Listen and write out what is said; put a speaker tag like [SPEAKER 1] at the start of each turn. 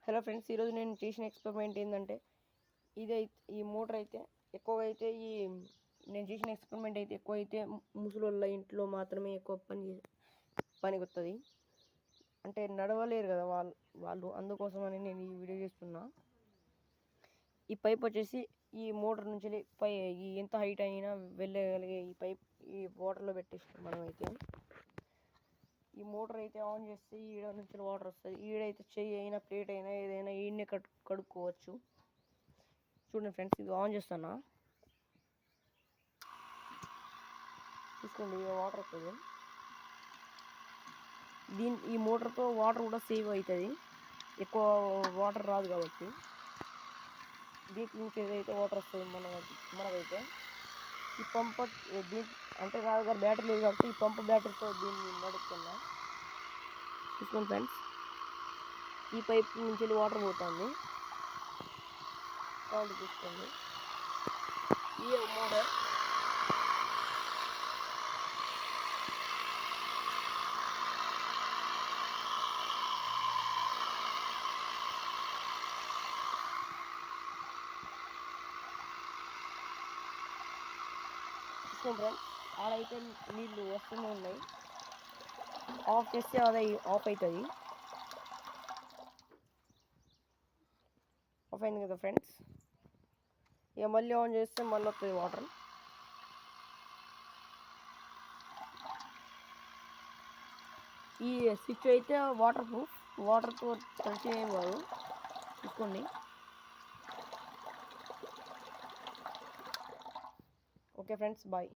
[SPEAKER 1] Hello friends, ఈరోజు నేను చేసిన ఎక్స్పెరిమెంట్ ఏంటంటే ఈ మోటార్ అయితే ఎక్కువగా అయితే నేను చేసిన ఎక్స్పెరిమెంట్ అయితే ఎక్కువ అయితే ముసలోళ్ళ ఇంట్లో మాత్రమే ఎక్కువ పనికి వస్తుంది. అంటే నడవలేరు కదా వాళ్ళు అందుకోసమని నేను ఈ వీడియో చేస్తున్నా. ఈ పైప్ వచ్చేసి ఈ మోటార్ నుంచి ఎంత హైట్ అయినా వెళ్ళగలిగే ఈ పైప్ ఈ వాటర్లో పెట్టేస్తాం మనమైతే. ఈ మోటార్ అయితే ఆన్ చేస్తే ఈడ నుంచి వాటర్ వస్తుంది. ఈడైతే చెయ్యి అయినా ప్లేట్ అయినా ఏదైనా ఈడనే కడుక్కోవచ్చు. చూడండి ఫ్రెండ్స్, ఇది ఆన్ చేస్తాను, చూసుకోండి వాటర్ వస్తుంది. ఈ మోటార్తో వాటర్ కూడా సేవ్ అవుతుంది, ఎక్కువ వాటర్ రాదు కాబట్టి. దీంట్లో నుంచి ఏదైతే వాటర్ వస్తుంది మనకైతే ఈ పంప్ అంటే నా దగ్గర బ్యాటరీ లేదు కాబట్టి ఈ పంప్ బ్యాటరీతో దీన్ని నడుపుతున్నా. చూసుకోండి ఫ్రెండ్స్, ఈ పైప్ నుంచి వాటర్ పోతుంది కాబట్టి చూసుకోండి. ఈ మోటార్ చూసుకోండి ఫ్రెండ్స్, ఆడైతే నీళ్ళు వస్తూనే ఉన్నాయి. ఆఫ్ చేస్తే అది ఆఫ్ అవుతుంది. ఆఫ్ అయింది కదా ఫ్రెండ్స్. ఇక మళ్ళీ ఆన్ చేస్తే మళ్ళీ వస్తుంది వాటర్. ఈ స్విచ్ అయితే వాటర్ ప్రూఫ్, వాటర్తో టచ్ ఏం కాదు. చూసుకోండి. Okay friends, bye.